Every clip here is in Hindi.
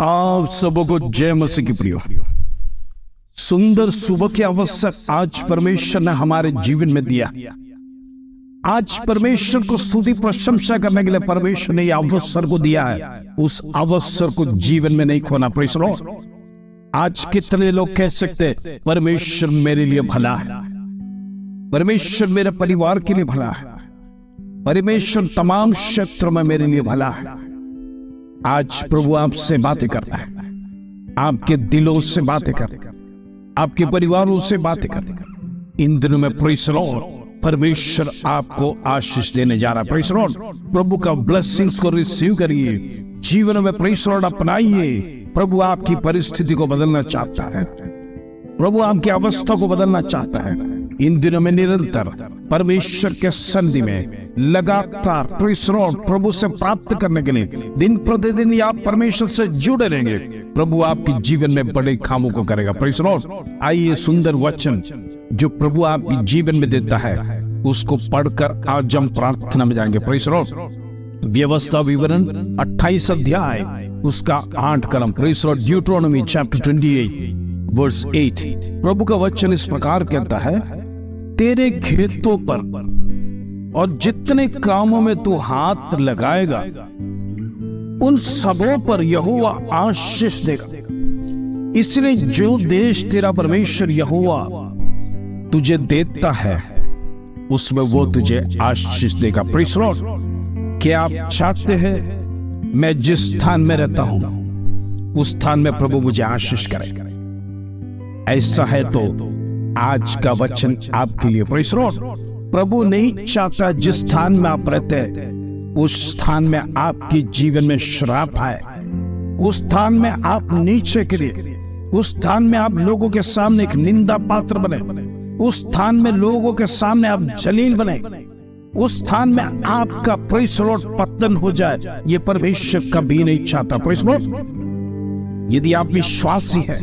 आप सबों को जय मसीह की प्रियो। सुंदर सुबह के अवसर आज परमेश्वर ने हमारे जीवन में दिया। आज परमेश्वर को स्तुति प्रशंसा करने के लिए परमेश्वर ने यह अवसर को दिया है। उस अवसर को जीवन में नहीं खोना। Praise the Lord. आज कितने लोग कह सकते हैं परमेश्वर मेरे लिए भला है, परमेश्वर मेरे परिवार के लिए भला है, परमेश्वर तमाम क्षेत्रों में मेरे लिए भला है। आज प्रभु आपसे बातें कर रहा है, आपके दिलों से बातें कर रहा है, आपके परिवारों से बातें कर रहा है। इन दिनों में प्रेज़ द लॉर्ड परमेश्वर आपको आशीष देने जा रहा है। Praise the Lord. प्रभु का ब्लेसिंग्स को रिसीव करिए, जीवन में प्रेज़ द लॉर्ड अपनाइए। प्रभु आपकी परिस्थिति को बदलना चाहता है, प्रभु आपकी अवस्था को बदलना चाहता है। इन दिनों में निरंतर परमेश्वर के सन्निधि में लगातार प्रेज़ द लॉर्ड प्रभु से प्राप्त करने के लिए दिन प्रतिदिन आप परमेश्वर से जुड़े रहेंगे। प्रभु आपके जीवन में बड़े कामों को करेगा। Praise the Lord. आइए सुंदर वचन जो प्रभु आपके जीवन में देता है उसको पढ़कर आज हम प्रार्थना में जाएंगे। Praise the lord. व्यवस्था विवरण 28 अध्याय उसका 8 कलम। Praise the lord. Deuteronomy chapter 28 verse 8। प्रभु का वचन इस प्रकार कहता है, तेरे खेतों पर और जितने कामों में तू हाथ लगाएगा उन सबों पर यहोवा आशीष देगा। इसलिए जो देश तेरा परमेश्वर यहोवा तुझे देता है उसमें वो तुझे आशीष देगा। Praise the Lord. क्या आप चाहते हैं मैं जिस स्थान में रहता हूं उस स्थान में प्रभु मुझे आशीष करेगा? ऐसा है तो आज का वचन आपके लिए। Praise the Lord. प्रभु नहीं चाहता जिस स्थान में आप रहते हैं उस स्थान में आपके जीवन में श्राप आए, उस स्थान में आप नीचे गिरे, उस स्थान में आप लोगों के सामने एक निंदा पात्र बने, उस स्थान में लोगों के सामने आप जलील बने, उस स्थान में आपका प्रेज़ द लॉर्ड पतन हो जाए। ये परमेश्वर कभी नहीं चाहता। Praise the Lord. यदि आप विश्वासी हैं,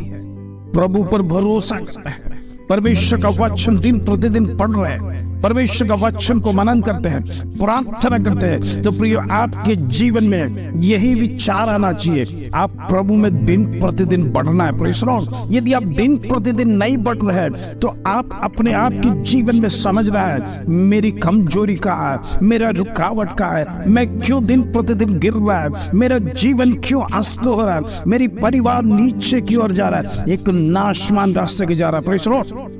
प्रभु पर भरोसा करते हैं, परमेश्वर का वचन दिन प्रतिदिन पढ़ रहे हैं, परमेश्वर का वचन को मनन करते हैं, प्रार्थना करते हैं, तो प्रिय आपके जीवन में यही विचार आना चाहिए, आप प्रभु में दिन प्रतिदिन बढ़ना है। Praise the Lord. यदि आप दिन प्रतिदिन नहीं बढ़ रहे हैं तो आप अपने आप के जीवन में समझ रहा है मेरी कमजोरी का है, मेरा रुकावट का है, मैं क्यों दिन प्रतिदिन गिर रहा है, मेरा जीवन क्यों अस्त हो रहा है, मेरी परिवार नीचे की ओर जा रहा है, एक नाशमान रास्ते की जा रहा है। Praise the Lord.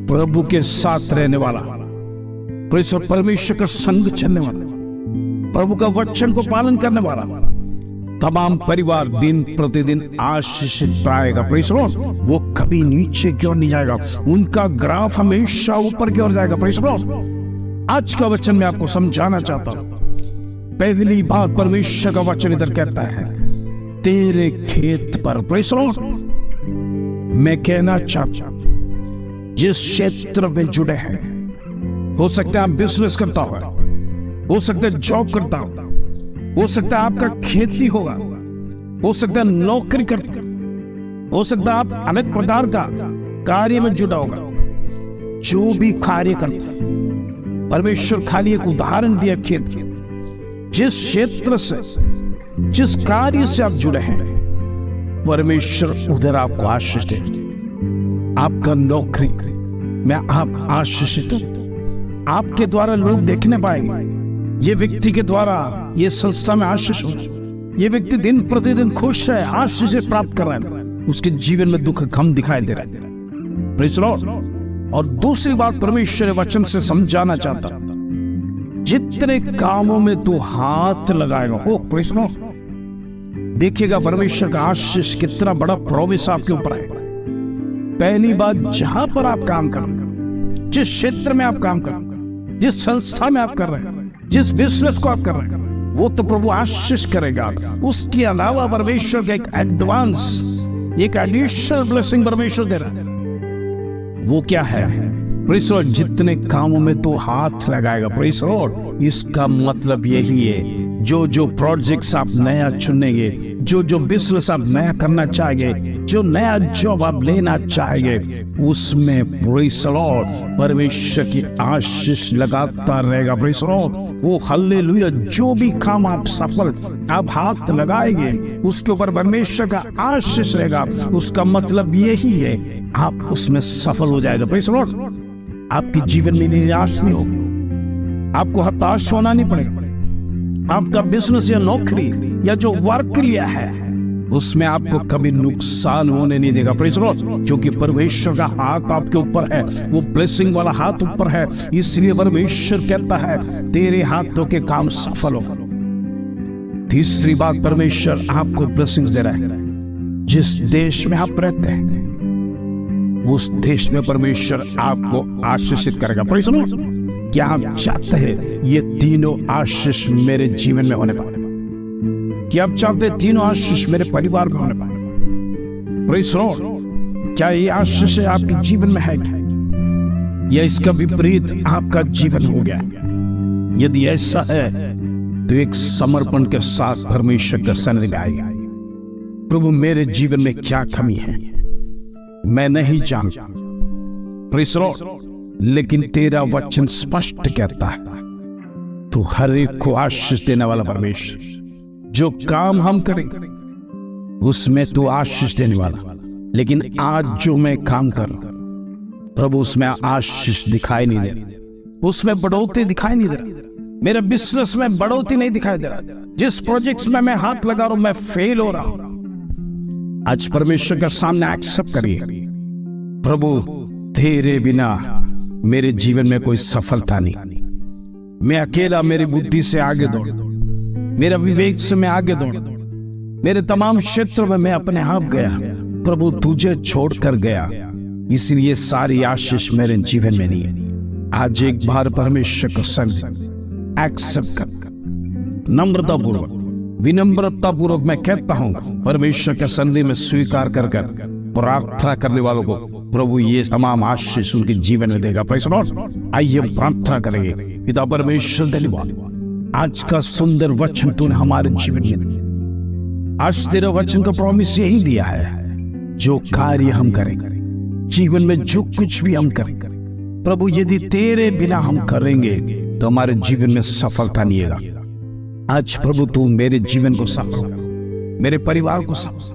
प्रभु के साथ रहने वाला, परमेश्वर का संग चलने वाला, प्रभु का वचन को पालन करने वाला तमाम परिवार दिन प्रतिदिन आशीषित पाएगा। Praise the Lord. वो कभी नीचे की ओर नहीं जाएगा, उनका ग्राफ हमेशा ऊपर की ओर जाएगा। Praise the Lord. आज का वचन मैं आपको समझाना चाहता हूं। पहली बात परमेश्वर का वचन इधर कहता है, तेरे खेत पर। Praise the Lord. मैं कहना चाहता हूं जिस क्षेत्र में जुड़े हैं, हो सकता है आप बिजनेस करता हो सकता है जॉब करता हो सकता है आपका खेती होगा, हो सकता है नौकरी करता, हो सकता है आप अनेक प्रकार का कार्य में जुड़ा होगा। जो भी कार्य करता है, परमेश्वर खाली एक उदाहरण दिया खेत के। जिस क्षेत्र से, जिस कार्य से आप जुड़े हैं, परमेश्वर उधर आपको आशीष दे। आपका नौकरी में आप आशीषित हो, आपके द्वारा लोग देखने पाएंगे, ये व्यक्ति के द्वारा ये संस्था में आशीष हो, ये व्यक्ति दिन प्रतिदिन खुश है, आशीष प्राप्त कर रहा है, उसके जीवन में दुख कम दिखाई दे रहा है। Praise the Lord. और दूसरी बात परमेश्वर वचन से समझाना चाहता, जितने कामों में तू हाथ लगाएगा, हो प्रेज़ द लॉर्ड। देखिएगा परमेश्वर का आशीष कितना बड़ा प्रॉमिस आपके ऊपर है। पहली बात, जहां पर आप काम कर रहे हैं, जिस क्षेत्र में आप काम कर रहे हैं, जिस संस्था में आप कर रहे हैं, जिस बिजनेस को आप कर रहे हैं, वो तो प्रभु आशीष करेगा। उसके अलावा परमेश्वर का एक एडवांस, एक एडिशनल ब्लेसिंग परमेश्वर दे रहा है। वो क्या है? Praise the Lord. जितने कामों में तू हाथ लगाएगा, प्रेज़ द लॉर्ड, इसका मतलब यही है जो जो प्रोजेक्ट्स आप नया चुनेंगे, जो जो बिजनेस आप नया करना चाहेंगे, जो नया जॉब आप लेना चाहेंगे, उसमें प्रेज़ द लॉर्ड परमेश्वर की आशीष लगातार रहेगा। प्रेज़ द लॉर्ड, वो हालेलुया, जो भी काम आप सफल आप हाथ लगाएंगे उसके ऊपर परमेश्वर का आशीष रहेगा। उसका मतलब यही है आप उसमें सफल हो जाएगा। प्रेज़ द लॉर्ड, आपके जीवन में निराश नहीं होगा, आपको हताश होना नहीं पड़ेगा। आपका बिजनेस या नौकरी या जो वर्क लिया है उसमें आपको कभी नुकसान होने नहीं देगा। प्रेज़ द लॉर्ड, क्योंकि परमेश्वर का हाथ आपके ऊपर है, वो ब्लेसिंग वाला हाथ ऊपर है। इसलिए परमेश्वर कहता है तेरे हाथों के काम सफल हो। तीसरी बात, परमेश्वर आपको ब्लेसिंग्स दे रहा है। जिस देश में आप रहते हैं उस देश में परमेश्वर आपको आशीषित करेगा। प्रेज़ द लॉर्ड, क्या आप चाहते हैं ये तीनों आशीष मेरे जीवन में होने पाए? क्या आप चाहते हैं तीनों आशीष मेरे परिवार में होने पाए? प्रेज़ द लॉर्ड, क्या ये आशीष आपके जीवन में है या इसका विपरीत आपका जीवन हो गया? यदि ऐसा है तो एक समर्पण के साथ परमेश्वर का सन्निधि में आइए। प्रभु, मेरे जीवन में क्या कमी है मैं नहीं जानता, प्रेज़ द लॉर्ड, लेकिन तेरा वचन स्पष्ट कहता है तू हर एक को आशीष देने वाला परमेश्वर। जो काम हम करेंगे उसमें तू आशीष देने वाला, लेकिन आज जो मैं काम कर रहा हूं प्रभु उसमें आशीष दिखाई नहीं दे रहा, उसमें बढ़ोतरी दिखाई नहीं दे रहा, मेरे बिजनेस में बढ़ोतरी नहीं दिखाई दे रहा, जिस प्रोजेक्ट्स में मैं हाथ लगा रहा हूं मैं फेल हो रहा हूं। आज परमेश्वर के सामने एक्सेप्ट करिए, प्रभु तेरे बिना मेरे जीवन में कोई सफलता नहीं। मैं अकेला मेरी बुद्धि से आगे दौड़, मेरा विवेक से मैं आगे दौड़, मेरे तमाम क्षेत्रों में मैं अपने आप गया, प्रभु तुझे छोड़कर गया, इसलिए सारी आशीष मेरे जीवन में नहीं है। आज एक बार परमेश्वर को संग एक्सेप्ट कर, नम्रता पूर्वक विनम्रता पूर्वक मैं कहता हूं, परमेश्वर के सन्निधि में स्वीकार कर प्रार्थना करने वालों को प्रभु ये तमाम आशीष उनके जीवन में देगा। प्रेज़ द लॉर्ड, आइए प्रार्थना करेंगे। पिता परमेश्वर धन्यवाद, आज का सुंदर वचन तूने हमारे जीवन में दिया। आज तेरे वचन का प्रॉमिस यही दिया है, जो कार्य हम करेंगे जीवन में, जो कुछ भी हम करेंगे प्रभु, यदि तेरे बिना हम करेंगे तो हमारे जीवन में सफलता नहीं आएगा। आज प्रभु तू मेरे जीवन को सफल कर, मेरे परिवार को सफल,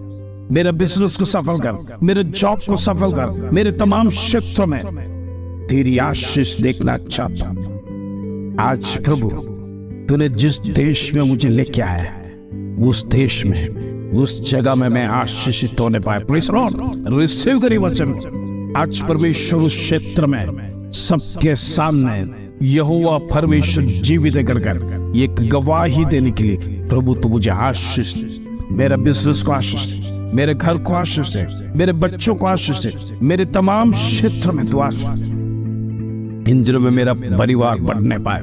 मेरे बिजनेस को सफल कर, मेरे जॉब को सफल कर, मेरे तमाम क्षेत्रों में तेरी आशीष देखना चाहता हूं। आज प्रभु तूने जिस देश में मुझे लेके आया है उस देश में, उस जगह में मैं आशीषित होने पाए। प्रेज़ द लॉर्ड, रिसीव करिए वचन। आज परमेश्वर उस क्षेत्र में सबके सामने यहोवा परमेश्वर जीवित कर एक गवाही देने के लिए प्रभु तू मुझे आशीष दे, मेरे बिजनेस को आशीष दे, मेरे घर को आशीष दे, मेरे बच्चों को आशीष दे, मेरे तमाम क्षेत्र में तू आशीष दे। इन दिनों में मेरा परिवार बढ़ने पाए,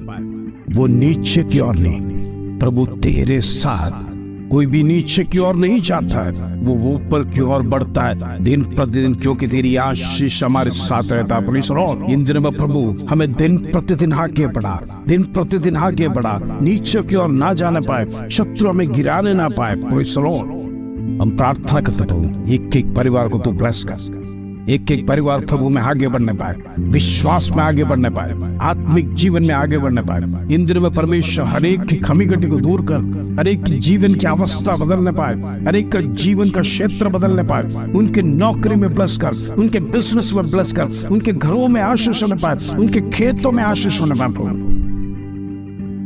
वो नीचे की ओर नहीं, प्रभु तेरे साथ कोई भी नीचे की ओर नहीं जाता है, वो ऊपर की ओर बढ़ता है दिन प्रतिदिन, क्योंकि तेरी आशीष हमारे साथ रहता है। प्रेज़ द लॉर्ड, इन दिनों में प्रभु हमें दिन प्रतिदिन आगे बढ़ा, दिन प्रतिदिन आगे बढ़ा, नीचे की ओर ना जाने पाए, शत्रु हमें गिराने ना पाए। प्रेज़ द लॉर्ड, हम प्रार्थना करते प्रभु एक एक परिवार को तू ब्लेस कर, एक एक परिवार प्रभु में आगे बढ़ने पाए, विश्वास में आगे बढ़ने पाए, आत्मिक जीवन में आगे बढ़ने पाए। इन दिनों में परमेश्वर हर एक की कमी घटी को दूर कर, हर एक की जीवन की अवस्था बदलने पाए, हर एक का जीवन का क्षेत्र बदलने पाए, उनके नौकरी में ब्लेस कर, उनके बिजनेस में ब्लेस कर, उनके घरों में आशीष होने पाए, उनके खेतों में आशीष होने पाए।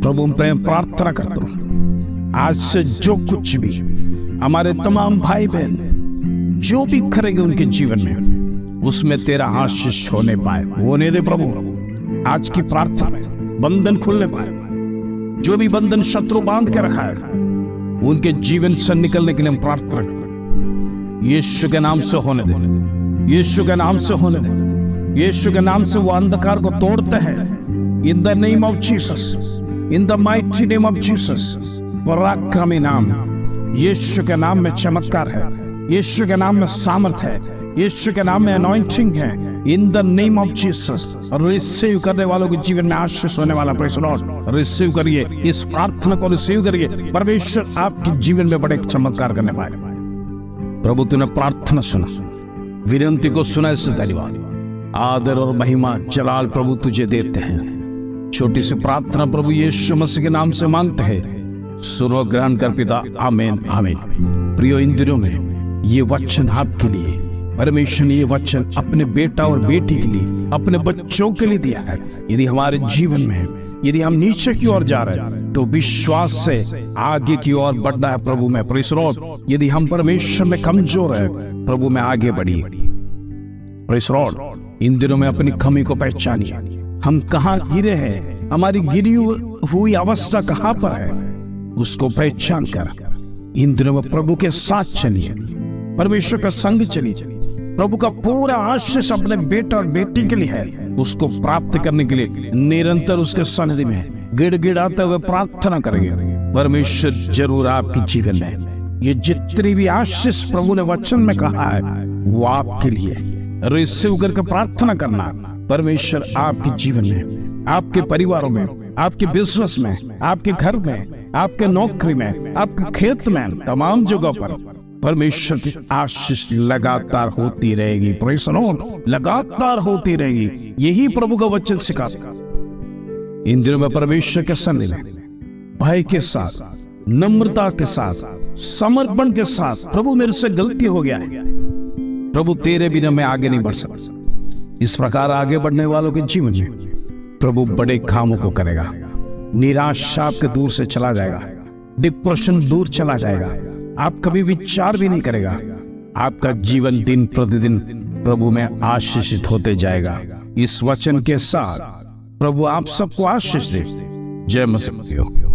प्रभु मैं प्रार्थना करता हूँ आज से जो कुछ भी हमारे तमाम भाई बहन जो भी करेंगे उनके जीवन में उसमें तेरा आशीष होने पाए, होने दे प्रभु। आज की प्रार्थना में बंधन खुलने पाए, जो भी बंधन शत्रु बांध के रखा है उनके जीवन से निकलने के लिए हम प्रार्थना करते, यीशु के नाम से होने दे, यीशु के नाम से होने दे, यीशु के नाम से वो अंधकार को तोड़ते हैं। In the name of Jesus, in the mighty name of Jesus, पराक्रमी नाम यीशु के नाम में चमत्कार है, यीशु के नाम में सामर्थ है, यीशु के नाम में अनॉइंटिंग है in the name of Jesus. Receive करने वालों के जीवन में आशीष होने वाला, प्रेज़ द लॉर्ड। रिसीव करिए इस प्रार्थना को, रिसीव करिए। परमेश्वर आपके जीवन में बड़े चमत्कार करने पाए। प्रभु तूने प्रार्थना सुना, विनती को सुना, इससे धन्यवाद। आदर और महिमा जलाल प्रभु तुझे देते हैं। छोटी सी प्रार्थना प्रभु यीशु मसीह के नाम से मांगते हैं, सुनो ग्रहण कर पिता, आमीन आमीन। प्रियो, इन दिनों में ये वचन आपके लिए, परमेश्वर ने ये वचन अपने बेटा और बेटी के लिए, अपने बच्चों के लिए दिया है। यदि हमारे जीवन में, यदि हम नीचे की ओर जा रहे हैं तो विश्वास से आगे की ओर बढ़ना है प्रभु में, प्रेज़ द लॉर्ड। यदि हम परमेश्वर में कमजोर है, प्रभु में आगे बढ़िए, प्रेज़ द लॉर्ड। इन दिनों में अपनी कमी को पहचानिए। हम कहाँ गिरे हैं, हमारी गिरी हुई अवस्था कहाँ पर है, उसको पहचान कर इन दिनों में प्रभु के साथ चलिए, परमेश्वर का संग चलिए। प्रभु का पूरा आशीष अपने बेटा और बेटी के लिए है। उसको प्राप्त करने के लिए निरंतर उसके सन्निधि में गिड़गिड़ाते हुए प्रार्थना करेंगे। परमेश्वर जरूर आपके जीवन में ये जितनी भी आशीष प्रभु ने वचन में कहा है वो आपके लिए रिसीव करके प्रार्थना करना। परमेश्वर आपके जीवन में, आपके परिवारों में, आपके बिजनेस में, आपके घर में, आपके नौकरी में, आपके खेत में, तमाम जगहों पर परमेश्वर की आशीष लगातार होती रहेगी। प्रेज़ द लॉर्ड, लगातार होती रहेगी। यही प्रभु का वचन सिखाता। इन दिनों में परमेश्वर के सन्निधि में भय के साथ, नम्रता के साथ, समर्पण के साथ, प्रभु मेरे से गलती हो गया है, प्रभु तेरे बिना मैं आगे नहीं बढ़ सकता। इस प्रकार आगे बढ़ने वालों के जीवन में प्रभु बड़े कामों को करेगा। निराशा आपके दूर से चला जाएगा, डिप्रेशन दूर चला जाएगा, आप कभी विचार भी नहीं करेगा। आपका जीवन दिन प्रतिदिन प्रभु में आशीषित होते जाएगा। इस वचन के साथ प्रभु आप सबको आशीष दे। जय मसीह।